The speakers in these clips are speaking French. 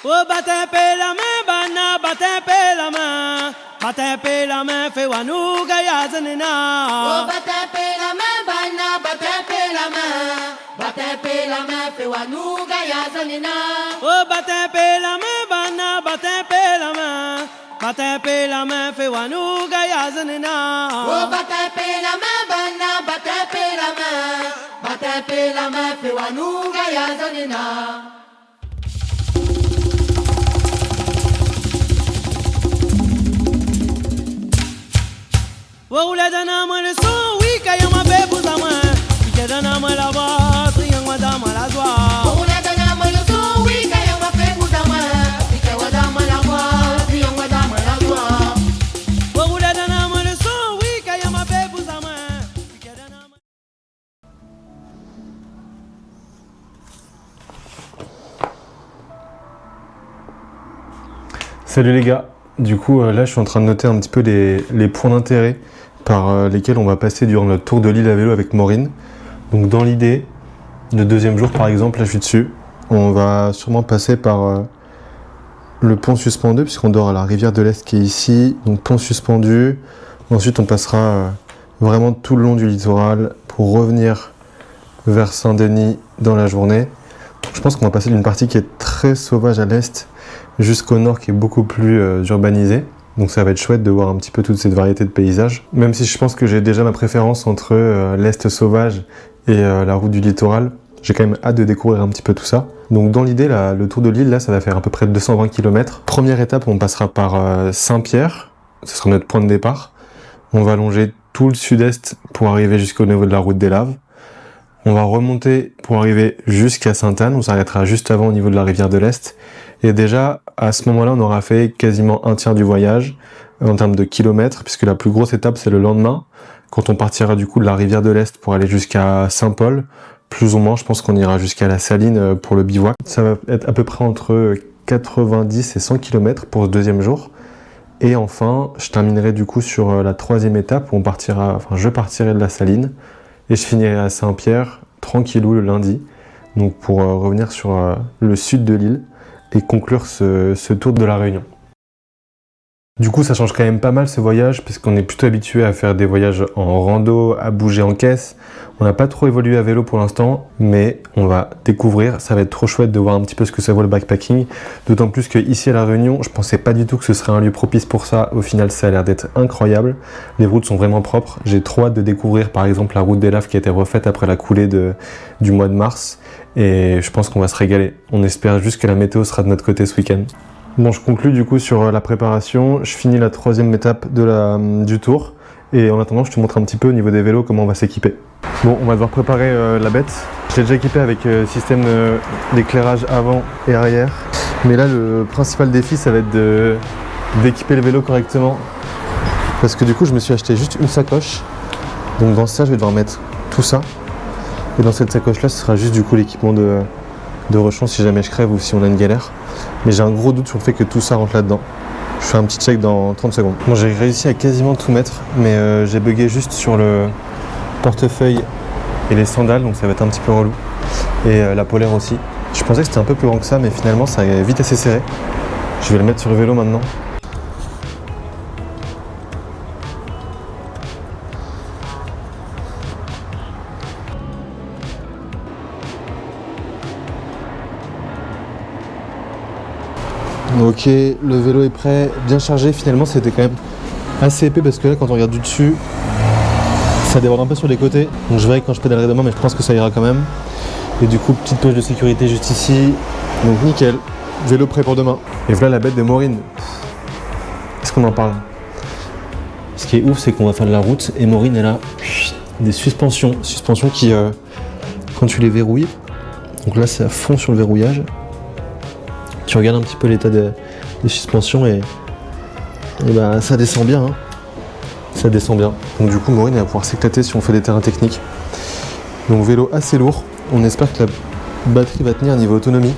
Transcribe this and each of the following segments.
Oh, batepe la main, bana, batepe la main. Batepe la main, fait wanou, gayazanina. Oh, batepe la main, bana, batepe la main. Batepe la main, fait wanou, gayazanina. Oh, batepe la main, bana, batepe la main. Batepe la main, fait wanou, gayazanina. Oh, batepe la main, bana, batepe la main. Batepe la main, fait wanou, gayazanina. Wauladana maleso, wika yama bebu zama. Wikadana malaba, triyang madama la joie. Wauladana maleso, wika yama bebu zama. Wikawadama la joie, triyang madama la joie. Wauladana maleso, wika yama bebu zama. Wikadana. Salut les gars, du coup là je suis en train de noter un petit peu les points d'intérêt par lesquels on va passer durant notre tour de l'île à vélo avec Maureen. Donc dans l'idée, le deuxième jour par exemple, là je suis dessus, on va sûrement passer par le pont suspendu puisqu'on dort à la rivière de l'Est qui est ici, donc pont suspendu. Ensuite on passera vraiment tout le long du littoral pour revenir vers Saint-Denis dans la journée. Donc, je pense qu'on va passer d'une partie qui est très sauvage à l'Est jusqu'au nord qui est beaucoup plus urbanisé. Donc ça va être chouette de voir un petit peu toute cette variété de paysages. Même si je pense que j'ai déjà ma préférence entre l'Est sauvage et la route du littoral, j'ai quand même hâte de découvrir un petit peu tout ça. Donc dans l'idée, le tour de l'île, là, ça va faire à peu près 220 km. Première étape, on passera par Saint-Pierre, ce sera notre point de départ. On va longer tout le sud-est pour arriver jusqu'au niveau de la route des Laves. On va remonter pour arriver jusqu'à Sainte-Anne, on s'arrêtera juste avant au niveau de la rivière de l'Est. Et déjà, à ce moment-là, on aura fait quasiment un tiers du voyage en termes de kilomètres, puisque la plus grosse étape, c'est le lendemain, quand on partira du coup de la rivière de l'Est pour aller jusqu'à Saint-Paul. Plus ou moins, je pense qu'on ira jusqu'à la Saline pour le bivouac. Ça va être à peu près entre 90 et 100 km pour ce deuxième jour. Et enfin, je terminerai du coup sur la troisième étape où je partirai de la Saline et je finirai à Saint-Pierre, tranquillou le lundi, donc pour revenir sur le sud de l'île et conclure ce tour de la Réunion. Du coup, ça change quand même pas mal ce voyage, puisqu'on est plutôt habitué à faire des voyages en rando, à bouger en caisse. On n'a pas trop évolué à vélo pour l'instant, mais on va découvrir. Ça va être trop chouette de voir un petit peu ce que ça vaut le backpacking. D'autant plus qu'ici à La Réunion, je pensais pas du tout que ce serait un lieu propice pour ça. Au final, ça a l'air d'être incroyable. Les routes sont vraiment propres. J'ai trop hâte de découvrir par exemple la route des Laves qui a été refaite après la coulée du mois de mars. Et je pense qu'on va se régaler. On espère juste que la météo sera de notre côté ce week-end. Bon, je conclue du coup sur la préparation. Je finis la troisième étape du tour. Et en attendant, je te montre un petit peu au niveau des vélos comment on va s'équiper. Bon, on va devoir préparer la bête. Je l'ai déjà équipé avec système d'éclairage avant et arrière. Mais là, le principal défi, ça va être d'équiper le vélo correctement. Parce que du coup, je me suis acheté juste une sacoche. Donc dans ça, je vais devoir mettre tout ça. Et dans cette sacoche-là, ce sera juste du coup l'équipement de rechange si jamais je crève ou si on a une galère. Mais j'ai un gros doute sur le fait que tout ça rentre là-dedans. Je fais un petit check dans 30 secondes. Bon, j'ai réussi à quasiment tout mettre, mais j'ai bugué juste sur le portefeuille et les sandales, donc ça va être un petit peu relou. Et la polaire aussi. Je pensais que c'était un peu plus grand que ça, mais finalement ça est vite assez serré. Je vais le mettre sur le vélo maintenant. Ok, le vélo est prêt, bien chargé. Finalement, c'était quand même assez épais parce que là, quand on regarde du dessus, ça déborde un peu sur les côtés. Donc je verrai quand je pédalerai demain, mais je pense que ça ira quand même. Et du coup, petite poche de sécurité juste ici. Donc nickel, vélo prêt pour demain. Et voilà la bête de Maureen. Est-ce qu'on en parle? Ce qui est ouf, c'est qu'on va faire de la route et Maureen, elle a des suspensions. Suspensions qui, quand tu les verrouilles, donc là, c'est à fond sur le verrouillage. Tu regardes un petit peu l'état des suspensions et bah, ça descend bien. Hein. Ça descend bien. Donc du coup, Maureen va pouvoir s'éclater si on fait des terrains techniques. Donc vélo assez lourd. On espère que la batterie va tenir niveau autonomie.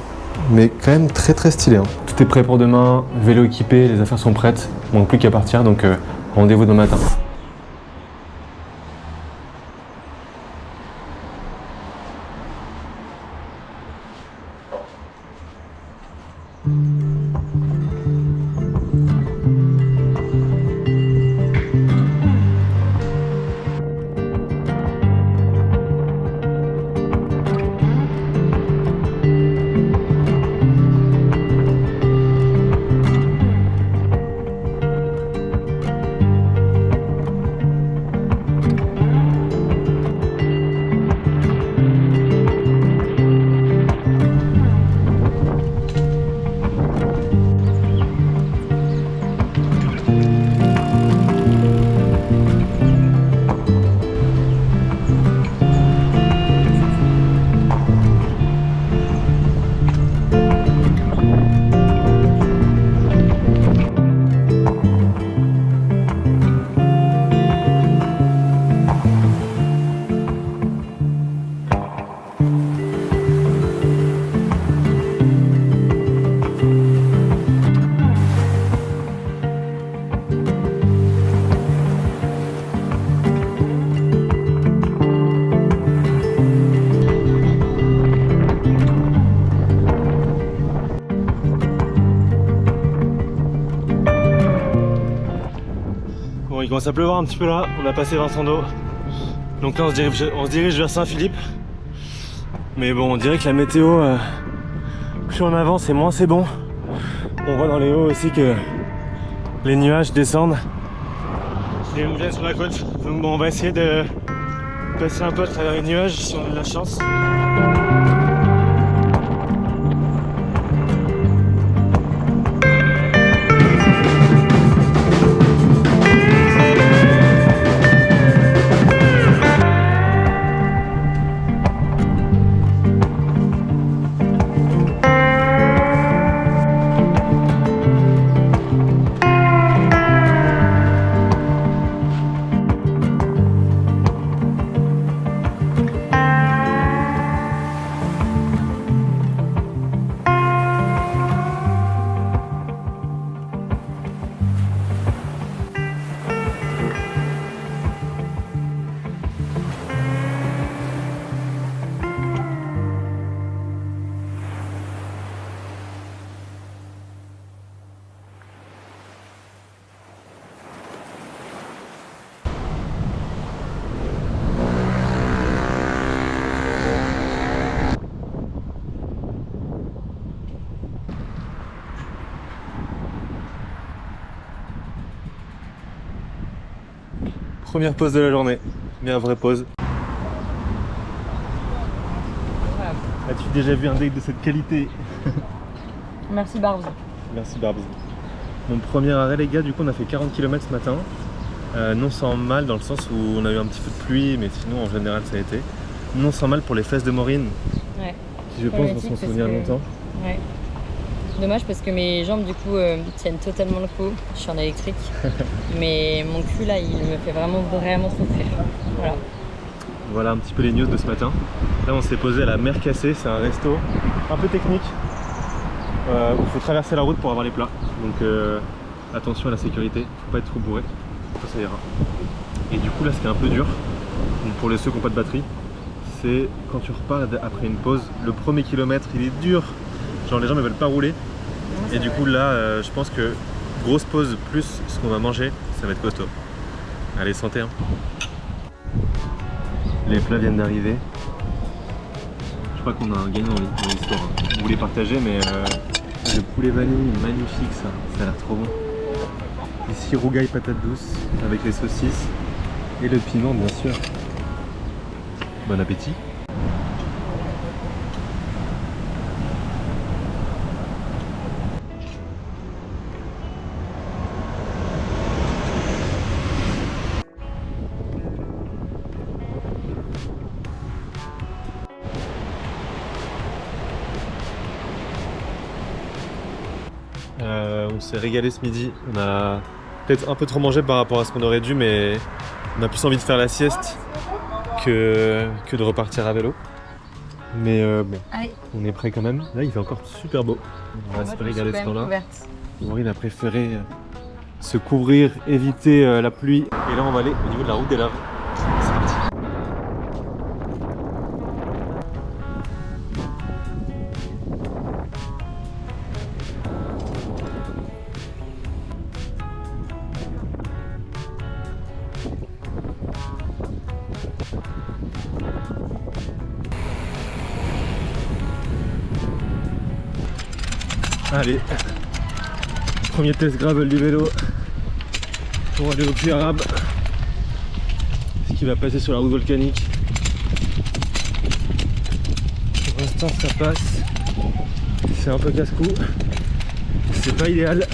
Mais quand même très très stylé. Hein. Tout est prêt pour demain. Vélo équipé, les affaires sont prêtes. Il manque plus qu'à partir. Donc rendez-vous demain matin. commence à pleuvoir un petit peu là, on a passé Vincent d'eau. Donc là on se dirige vers Saint-Philippe. Mais bon, on dirait que la météo, plus on avance et moins c'est bon. On voit dans les hauts aussi que les nuages descendent et ils viennent sur la côte. Donc bon, on va essayer de passer un peu à travers les nuages si on a de la chance. Première pause de la journée, mais vraie pause. As-tu déjà vu un deck de cette qualité? Merci Barbs. Merci Barbs. Mon premier arrêt les gars, du coup on a fait 40 km ce matin. Non sans mal dans le sens où on a eu un petit peu de pluie, mais sinon en général ça a été. Non sans mal pour les fesses de Maureen. Ouais. Qui je pense vont s'en souvenir longtemps. Ouais. Dommage parce que mes jambes du coup tiennent totalement le coup. Je suis en électrique. Mais mon cul là il me fait vraiment souffrir. Voilà. Voilà un petit peu les news de ce matin. Là on s'est posé à la Mer Cassée, c'est un resto un peu technique. Où il faut traverser la route pour avoir les plats. Donc attention à la sécurité, faut pas être trop bourré. Ça ira. Et du coup là ce qui est un peu dur, donc pour les ceux qui n'ont pas de batterie, c'est quand tu repars après une pause, le premier kilomètre il est dur. Genre les gens ne veulent pas rouler. Et du coup là je pense que grosse pause plus ce qu'on va manger, ça va être costaud. Allez santé hein. Les plats viennent d'arriver. Je crois qu'on a un gagnant dans l'histoire. Vous voulez partager mais le poulet vanille magnifique ça a l'air trop bon. Ici rougail patate douce avec les saucisses et le piment bien sûr. Bon appétit. On s'est régalé ce midi, on a peut-être un peu trop mangé par rapport à ce qu'on aurait dû, mais on a plus envie de faire la sieste que de repartir à vélo. Mais bon, on est prêt quand même. Là il fait encore super beau, on va se régaler ce temps-là. Maureen a préféré se couvrir, éviter la pluie. Et là on va aller au niveau de la route des laves. C'est parti. Allez, premier test gravel du vélo pour aller au puits arabe, ce qui va passer sur la route volcanique. Pour l'instant ça passe, c'est un peu casse-cou, c'est pas idéal.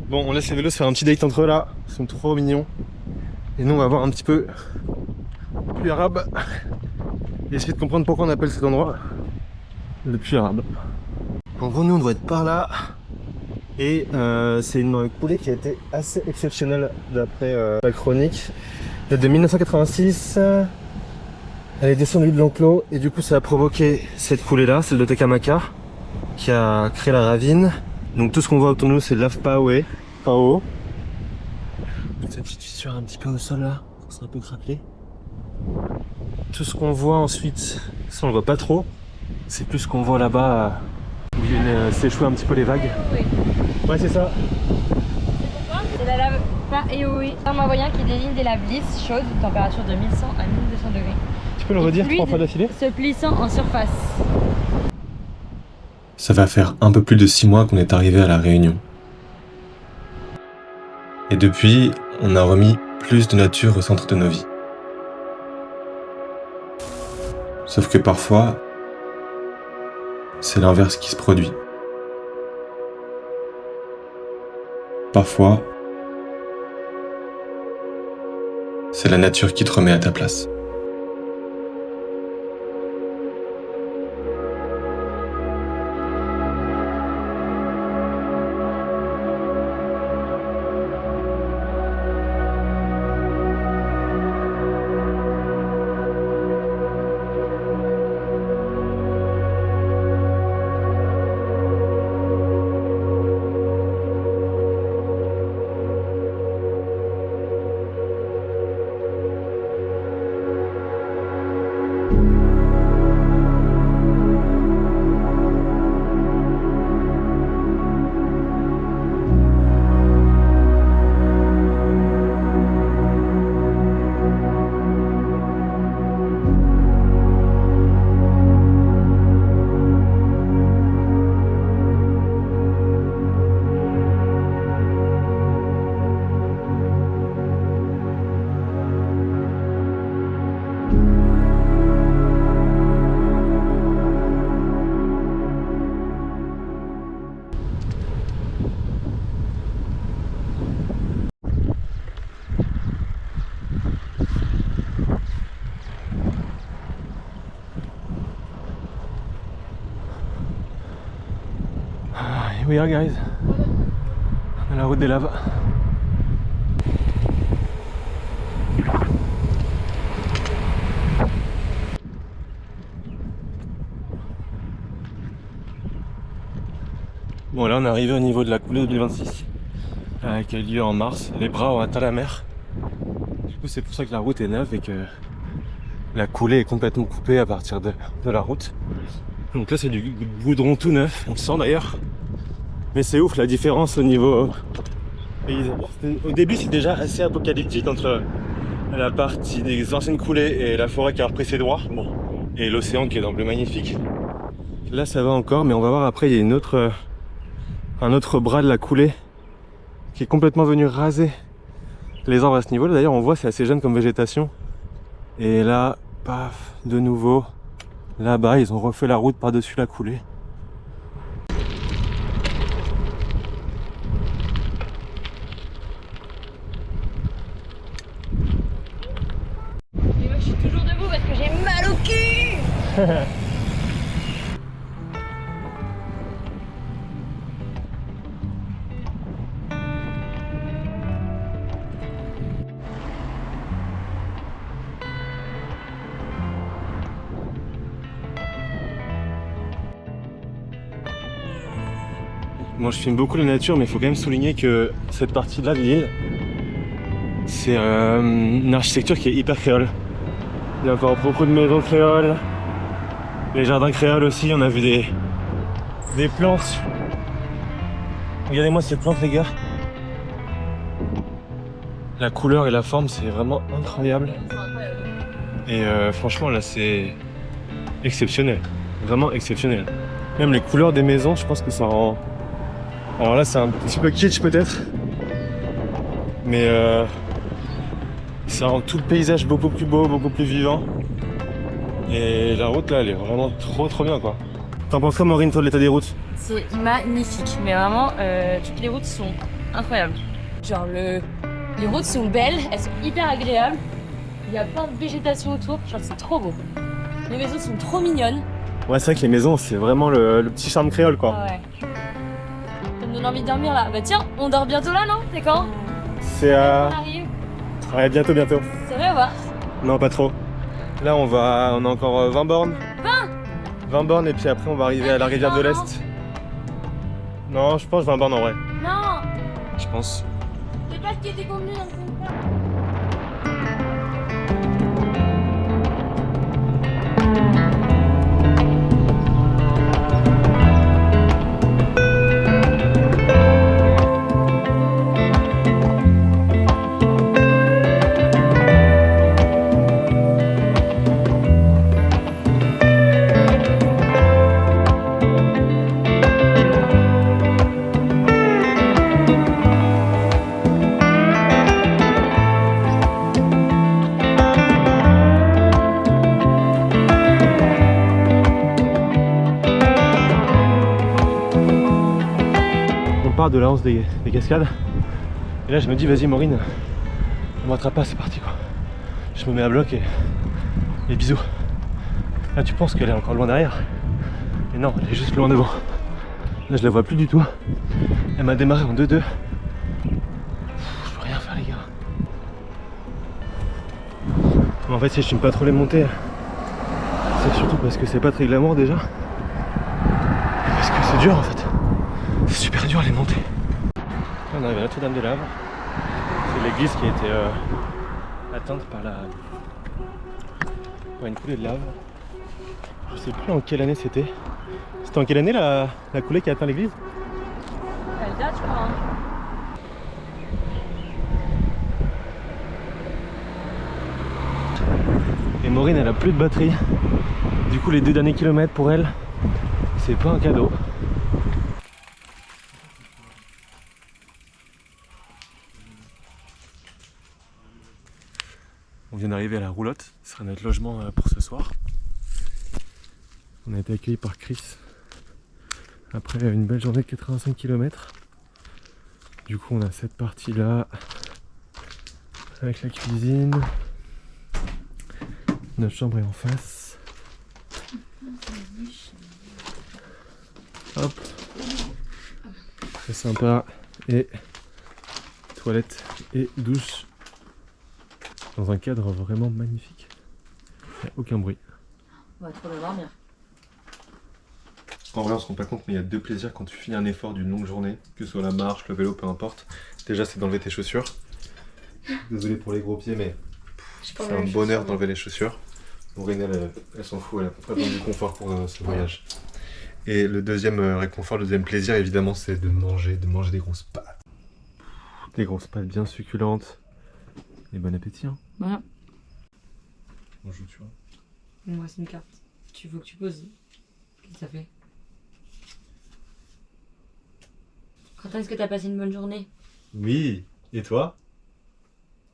Bon, on laisse les vélos se faire un petit date entre eux là, ils sont trop mignons. Et nous on va voir un petit peu puits arabe et essayer de comprendre pourquoi on appelle cet endroit le puits arabe. En gros nous on doit être par là et c'est une coulée qui a été assez exceptionnelle d'après la chronique. Elle date de 1986, elle est descendue de l'enclos et du coup ça a provoqué cette coulée là, celle de Takamaka, qui a créé la ravine. Donc tout ce qu'on voit autour de nous c'est de lave Paoé, Pao. Cette petite fissure un petit peu au sol là, c'est un peu craquelé. Tout ce qu'on voit ensuite, ça on le voit pas trop, c'est plus ce qu'on voit là-bas viennent s'échouer un petit peu les vagues. Oui. Ouais, c'est ça. C'est la lave pas éouée. Un moyen qui désigne des laves lisses, chaudes, température de 1100 à 1200 degrés. Tu peux le redire Fluide, 3 fois d'affilée? se plissant en surface. Ça va faire un peu plus de 6 mois qu'on est arrivé à La Réunion. Et depuis, on a remis plus de nature au centre de nos vies. Sauf que parfois, c'est l'inverse qui se produit. Parfois, c'est la nature qui te remet à ta place. Here we are, guys. On a la route des laves. Bon, là on est arrivé au niveau de la coulée 2026 qui a lieu en mars. Les bras ont atteint la mer. Du coup c'est pour ça que la route est neuve et que la coulée est complètement coupée à partir de la route. Donc là c'est du goudron tout neuf, on le sent d'ailleurs. Mais c'est ouf la différence au niveau paysage. Au début c'est déjà assez apocalyptique entre la partie des anciennes coulées et la forêt qui a repris ses droits. Bon. Et l'océan qui est dans le bleu magnifique. Là ça va encore, mais on va voir après, il y a un autre bras de la coulée qui est complètement venu raser les arbres à ce niveau là. D'ailleurs on voit c'est assez jeune comme végétation. Et là, paf, de nouveau, là-bas ils ont refait la route par-dessus la coulée. Et moi je suis toujours debout parce que j'ai mal au cul. Moi je filme beaucoup la nature, mais il faut quand même souligner que cette partie-là de l'île, c'est une architecture qui est hyper créole. Il y a encore beaucoup de maisons créoles, les jardins créoles aussi, on a vu des plantes. Regardez-moi ces plantes les gars. La couleur et la forme c'est vraiment incroyable. Et franchement là c'est exceptionnel, vraiment exceptionnel. Même les couleurs des maisons, je pense que ça rend... Alors là c'est un petit peu kitsch peut-être, mais ça rend tout le paysage beaucoup plus beau, beaucoup plus vivant. Et la route là elle est vraiment trop bien quoi. T'en penses quoi Maureen toi de l'état des routes? C'est magnifique, mais vraiment toutes les routes sont incroyables. Genre les routes sont belles, elles sont hyper agréables. Il y a plein de végétation autour, genre c'est trop beau. Les maisons sont trop mignonnes. Ouais c'est vrai que les maisons c'est vraiment le petit charme créole quoi. Ah ouais. Ça me donne envie de dormir là. Bah tiens, on dort bientôt là non? C'est quand? C'est On arrive. Ouais bientôt. Ça va voir. Non pas trop. Là on a encore 20 bornes. 20 bornes et puis après on va arriver à la rivière de l'Est. Non je pense 20 bornes en vrai. Non, Je pense. c'est pas ce qui était convenu dans le contrat. départ de la Hanse des Cascades. Et là je me dis vas-y Maureen, on m'attrape pas, c'est parti quoi. Je me mets à bloc et bisous. Là tu penses qu'elle est encore loin derrière. Et non, elle est juste loin devant. Là je la vois plus du tout. Elle m'a démarré en 2-2. Je peux rien faire les gars. En fait si je suis pas trop les montées, c'est surtout parce que c'est pas très glamour déjà. Et parce que c'est dur en fait. C'est super dur les montées. Là on arrive à Notre-Dame-des-Laves. C'est l'église qui a été atteinte par une coulée de lave. Je sais plus en quelle année c'était. C'était en quelle année la coulée qui a atteint l'église? Elle date, je crois. Hein. Et Maureen elle a plus de batterie. Du coup les 2 derniers kilomètres pour elle, c'est pas un cadeau. On vient d'arriver à la roulotte, ce sera notre logement pour ce soir. On a été accueillis par Chris après une belle journée de 85 km. Du coup on a cette partie là avec la cuisine. Notre chambre est en face. Hop. Très sympa. Et toilette et douche dans un cadre vraiment magnifique. Il n'y a aucun bruit. On va trop le dormir. En vrai on se rend pas compte mais il y a 2 plaisirs quand tu finis un effort d'une longue journée, que ce soit la marche, le vélo, peu importe. Déjà c'est d'enlever tes chaussures. Désolé pour les gros pieds mais c'est un bonheur d'enlever les chaussures. Maureen elle s'en fout, elle a pas besoin du confort pour ce voyage. Et le deuxième réconfort, le deuxième plaisir évidemment c'est de manger des grosses pâtes. Des grosses pâtes bien succulentes. Et bon appétit hein. Voilà. On joue tu vois. Moi c'est une carte. Tu veux que tu poses. Qu'est-ce que ça fait? Quand est-ce que t'as passé une bonne journée? Oui, et toi?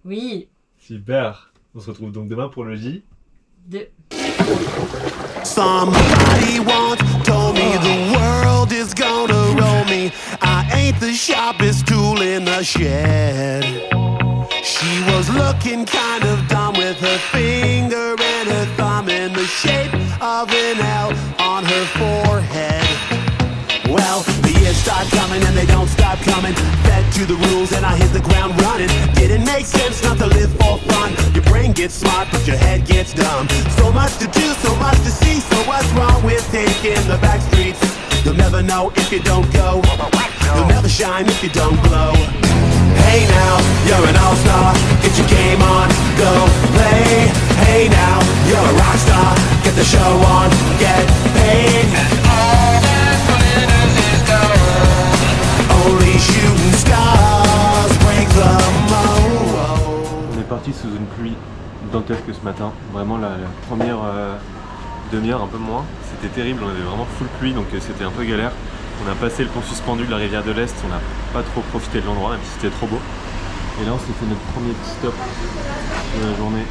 Oui. Super. On se retrouve donc demain pour le J. Somebody once told me the world is gonna roll me. I ain't the sharpest tool in the shed. She was looking kind of dumb with her finger and her thumb in the shape of an L on her forehead. Well, the years start coming and they don't stop coming. Fed to the rules and I hit the ground running. Didn't make sense not to live for fun. Your brain gets smart but your head gets dumb. So much to do, so much to see. So what's wrong with taking the back streets? You'll never know if you don't go. You'll never shine if you don't glow. Hey now, you're an all-star. Get your game on, go play. Hey now, you're a rock star. Get the show on, get paid. And all that glitters is gold. Only shooting stars break the mold. On est parti sous une pluie dantesque ce matin. Vraiment la première demi-heure, un peu moins. C'était terrible, on avait vraiment full pluie donc c'était un peu galère. On a passé le pont suspendu de la rivière de l'Est, on n'a pas trop profité de l'endroit même si c'était trop beau. Et là on s'est fait notre premier petit stop de la journée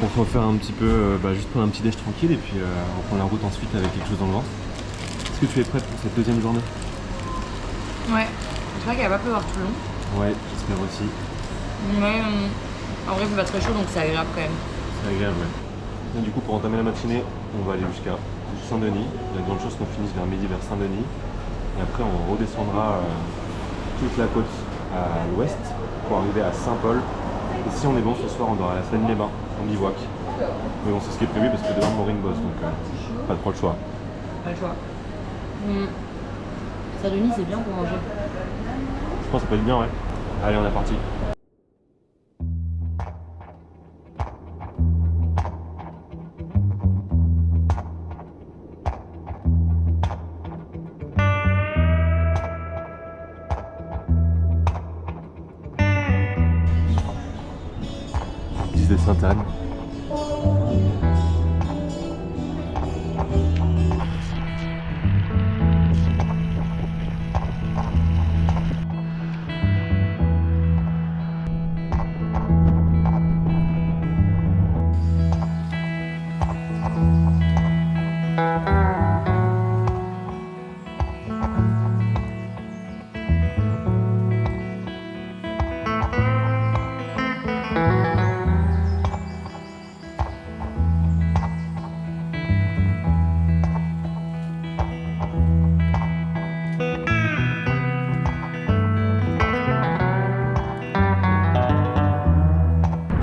pour refaire un petit peu, juste prendre un petit déj tranquille et puis reprendre la route ensuite avec quelque chose dans le ventre. Est-ce que tu es prête pour cette deuxième journée? Ouais. J'espère qu'elle va pas pleuvoir tout le long. Ouais, j'espère aussi. Mais en vrai il fait pas très chaud donc c'est agréable quand même. C'est agréable, ouais. Et du coup pour entamer la matinée, on va aller jusqu'à Saint-Denis. Il y a de grandes chances qu'on finisse vers midi vers Saint-Denis. Et après on redescendra toute la côte à l'ouest pour arriver à Saint-Paul. Et si on est bon ce soir, on doit aller à Seine-les-Bains, en bivouac. Mais bon, c'est ce qui est prévu parce que demain Maureen bosse donc pas trop le choix. Pas le choix. Saint-Denis c'est bien pour manger. Je pense que ça peut être bien, ouais. Allez, on est parti. De Sainte-Anne.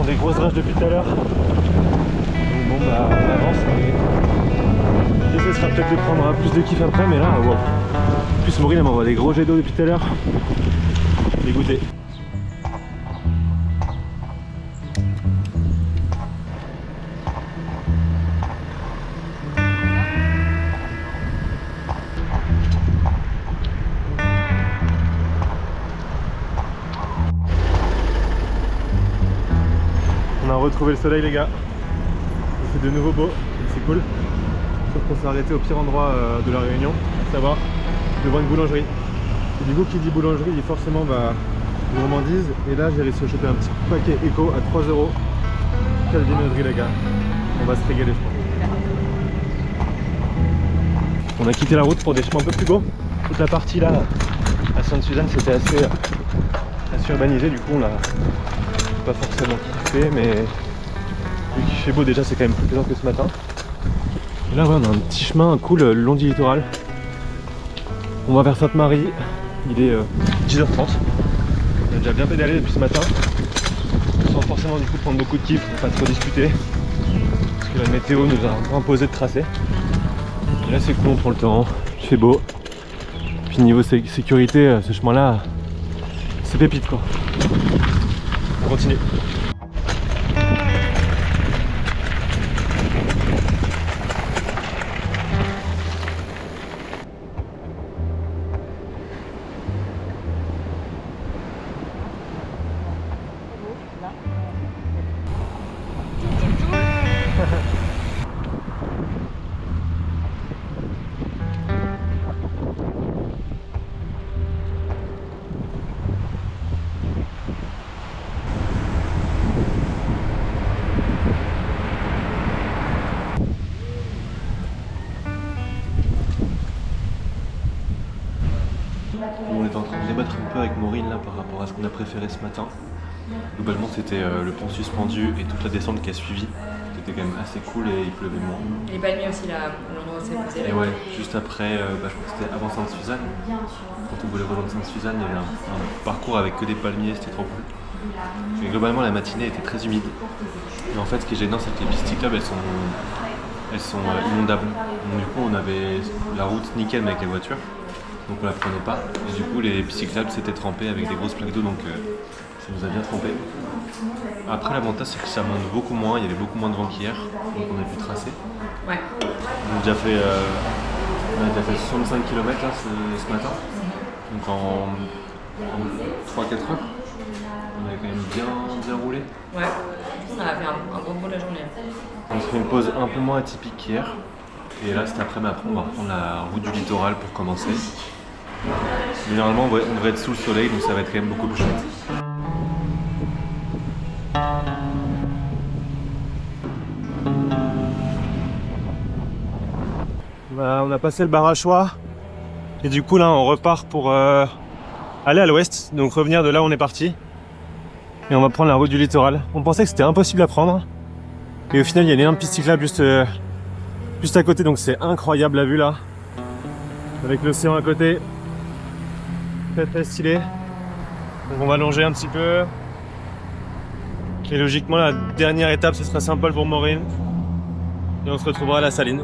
des grosses drages depuis tout à l'heure. Donc bon bah on avance, mais l'idée ce sera peut-être de prendre plus de kiff après, mais là wow. En plus Maureen elle m'envoie des gros jets d'eau depuis tout à l'heure. Dégoûté. On a retrouvé le soleil les gars, il fait de nouveau beau, c'est cool. Sauf qu'on s'est arrêté au pire endroit de la Réunion, à savoir devant une boulangerie. Et du coup qui dit boulangerie dit forcément gourmandise. Et là j'ai réussi à choper un petit paquet éco à 3 €. Quelle viennoiserie les gars, on va se régaler je pense. On a quitté la route pour des chemins un peu plus beaux. Toute la partie là à Sainte-Suzanne c'était assez urbanisé, du coup on l'a pas forcément kiffé, mais vu qu'il fait beau déjà c'est quand même plus plaisant que ce matin. Et là ouais, on a un petit chemin cool le long du littoral. On va vers Sainte-Marie, il est 10h30. On a déjà bien pédalé depuis ce matin, sans forcément du coup prendre beaucoup de kiff, pas trop discuter, parce que la météo nous a imposé de tracer. Et là c'est cool, on prend le temps, il fait beau. Puis niveau sécurité, ce chemin là, c'est pépite quoi. On continue. On est en train de débattre un peu avec Maureen là par rapport à ce qu'on a préféré ce matin. Globalement c'était le pont suspendu et toute la descente qui a suivi. C'était quand même assez cool et il pleuvait moins. Les palmiers aussi là, l'endroit où c'est posé. Et ouais, juste après, je crois que c'était avant Sainte-Suzanne. Quand on voulait rejoindre Sainte-Suzanne, il y avait un parcours avec que des palmiers, c'était trop cool. Mais globalement la matinée était très humide. Et en fait ce qui est gênant c'est que les pistes cyclables elles sont inondables. Donc du coup on avait la route nickel mais avec les voitures. Donc on la prenait pas, et du coup les pistes cyclables s'étaient trempées avec des grosses plaques d'eau, donc ça nous a bien trompé. Après l'avantage c'est que ça monte beaucoup moins, il y avait beaucoup moins de vent qu'hier, donc on a pu tracer. Ouais. On a déjà fait 65 km là, ce matin, donc en 3-4 heures. On avait quand même bien roulé. Ouais, on a fait un gros bout de la journée. On se fait une pause un peu moins atypique qu'hier. Et là cet après-midi, on va prendre la route du littoral pour commencer. Mais normalement on devrait être sous le soleil, donc ça va être quand même beaucoup plus chouette. On a passé le Barachois et du coup là on repart pour aller à l'ouest, donc revenir de là où on est parti. Et on va prendre la route du littoral. On pensait que c'était impossible à prendre. Et au final il y a une énorme piste cyclable juste à côté, donc c'est incroyable la vue là. Avec l'océan à côté. Très stylé. Donc on va longer un petit peu. Et logiquement la dernière étape ce sera Saint-Paul pour Maureen. Et on se retrouvera à la Saline.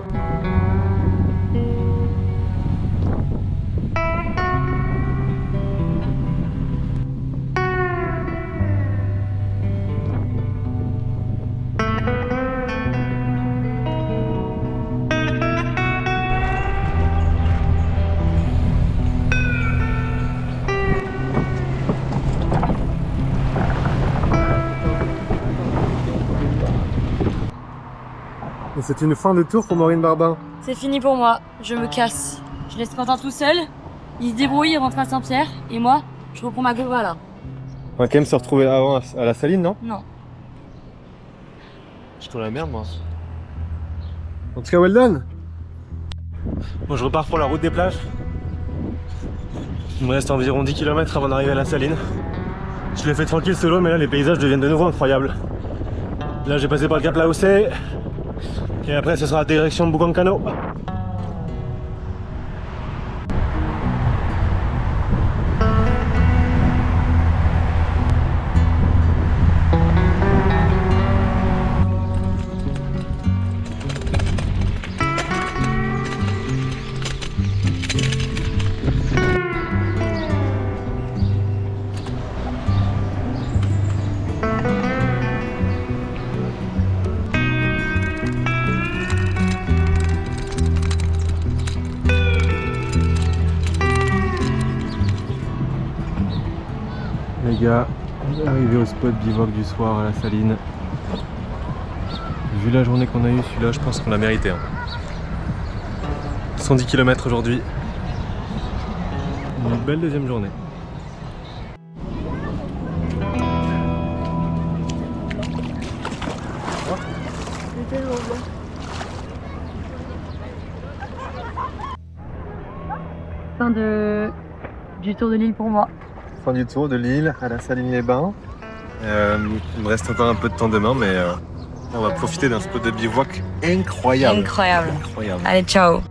Et c'est une fin de tour pour Maureen Barbin. C'est fini pour moi, je me casse. Je laisse Quentin tout seul, il se débrouille, il rentre à Saint-Pierre, et moi, je reprends ma Glova là. On va quand même se retrouver avant à la Saline, non? Non. Je trouve la merde moi. En tout cas, well done. Bon, je repars pour la route des plages. Il me reste environ 10 km avant d'arriver à la Saline. Je l'ai fait tranquille solo, mais là les paysages deviennent de nouveau incroyables. Là j'ai passé par le Cap Laossé. Et après ce sera la direction de Bougancano. au spot bivouac du soir à la Saline. Vu la journée qu'on a eue, celui-là, je pense qu'on l'a mérité. Hein. 110 km aujourd'hui. Une belle deuxième journée. Fin du tour de l'île pour moi. Fin du tour de l'île à la Saline-les-Bains. Il me reste encore un peu de temps demain, mais on va profiter d'un spot de bivouac incroyable. Incroyable. Incroyable. Allez, ciao.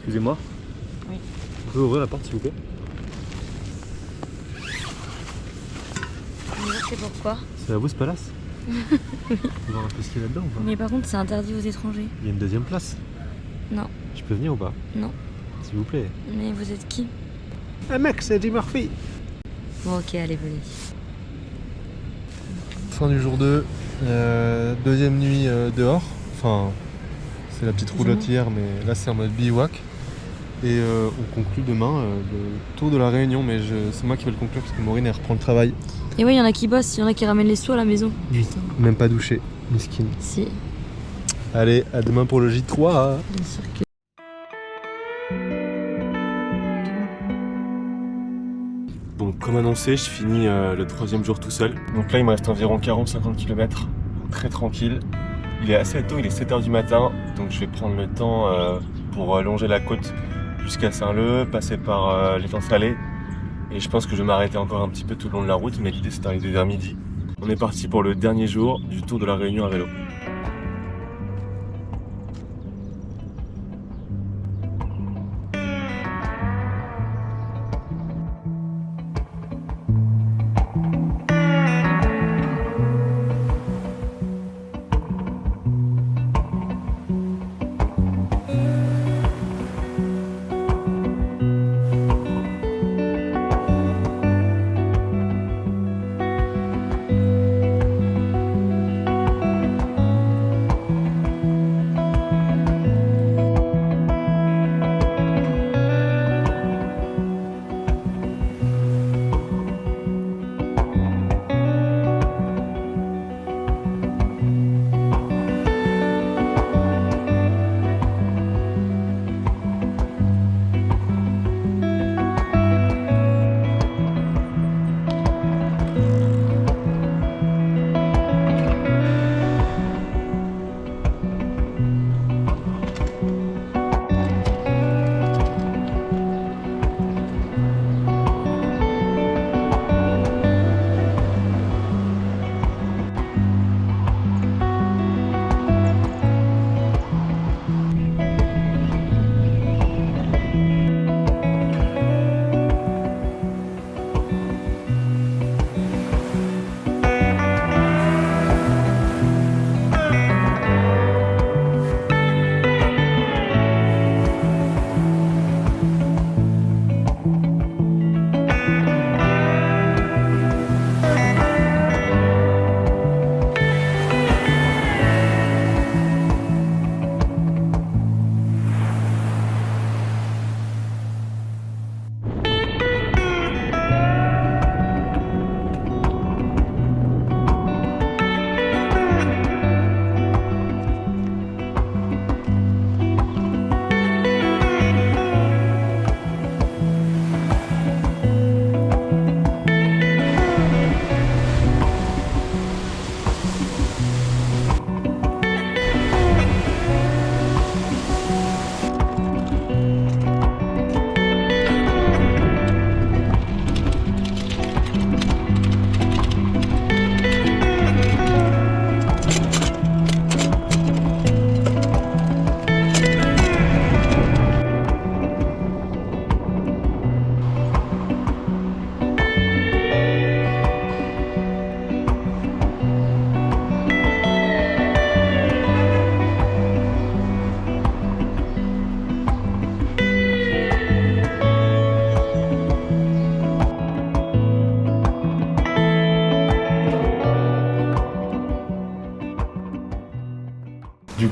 Excusez-moi. Oui. Vous pouvez ouvrir la porte s'il vous plaît? C'est pourquoi? C'est à vous ce palace? On va voir un peu ce qu'il y a là-dedans ou pas? Mais par contre, c'est interdit aux étrangers. Il y a une deuxième place. Non. Je peux venir ou pas? Non. S'il vous plaît. Mais vous êtes qui? Un mec, c'est Eddie Murphy. Bon, ok, allez, venez. Fin du jour 2, deuxième nuit dehors. Enfin, c'est la petite roulotte hier, mais là c'est en mode bivouac. Et on conclut demain le tour de la Réunion, mais c'est moi qui vais le conclure parce que Maureen elle reprend le travail. Et ouais, il y en a qui bossent, il y en a qui ramènent les sous à la maison. Même pas douché, miskin. Si, Allez, à demain pour le J3. bien sûr que. Bon, comme annoncé, je finis le troisième jour tout seul. Donc là, il me reste environ 40-50 km, très tranquille. Il est assez tôt, il est 7h du matin, donc je vais prendre le temps pour longer la côte jusqu'à Saint-Leu, passer par l'étang Salé. Et je pense que je vais m'arrêter encore un petit peu tout le long de la route, mais l'idée c'est d'arriver vers midi. On est parti pour le dernier jour du Tour de la Réunion à vélo.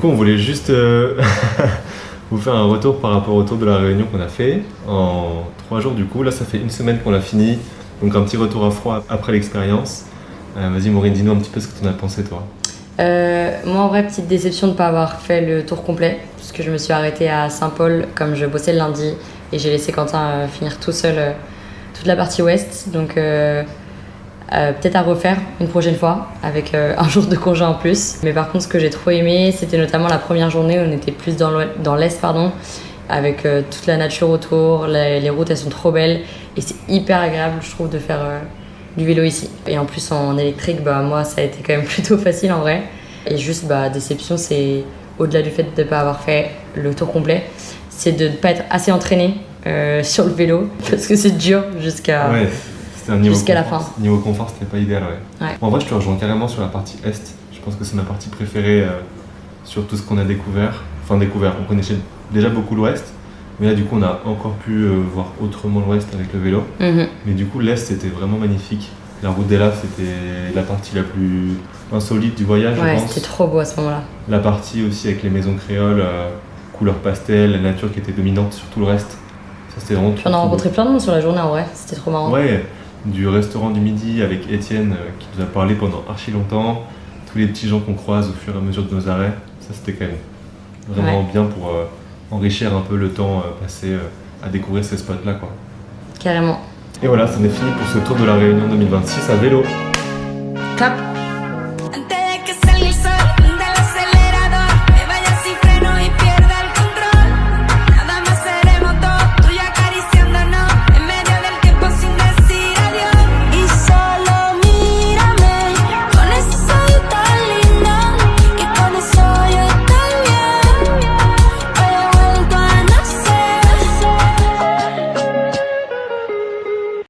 coup, on voulait juste vous faire un retour par rapport au tour de la Réunion qu'on a fait en 3 jours du coup. Là, ça fait 1 semaine qu'on l'a fini, donc un petit retour à froid après l'expérience. Vas-y Maureen, dis-nous un petit peu ce que tu en as pensé toi. Moi, en vrai, petite déception de ne pas avoir fait le tour complet, puisque je me suis arrêtée à Saint-Paul comme je bossais le lundi et j'ai laissé Quentin finir tout seul toute la partie ouest. Donc, peut-être à refaire une prochaine fois avec un jour de congé en plus. Mais par contre, ce que j'ai trop aimé, c'était notamment la première journée où on était plus dans l'est, avec toute la nature autour. Les routes, elles sont trop belles et c'est hyper agréable, je trouve, de faire du vélo ici. Et en plus, en électrique, moi, ça a été quand même plutôt facile en vrai. Et juste, déception, c'est au-delà du fait de ne pas avoir fait le tour complet, c'est de ne pas être assez entraîné sur le vélo parce que c'est dur jusqu'à la fin. Niveau confort, c'était pas idéal, ouais. Ouais. En vrai, je te rejoins carrément sur la partie est. Je pense que c'est ma partie préférée sur tout ce qu'on a découvert. Enfin, on connaissait déjà beaucoup l'ouest, mais là, du coup, on a encore pu voir autrement l'ouest avec le vélo. Mais du coup, l'est, c'était vraiment magnifique. La route des Laves, c'était la partie la plus insolite du voyage, je pense. C'était trop beau à ce moment-là. La partie aussi avec les maisons créoles, couleur pastel, la nature qui était dominante sur tout le reste. Ça, c'était vraiment On a rencontré plein de monde sur la journée en vrai, c'était trop marrant. Ouais, du restaurant du midi avec Étienne qui nous a parlé pendant archi longtemps, tous les petits gens qu'on croise au fur et à mesure de nos arrêts, ça c'était quand même vraiment bien pour enrichir un peu le temps passé à découvrir ces spots-là, quoi. Carrément. Et voilà, c'en est fini pour ce tour de la Réunion 2026 à vélo. Clap.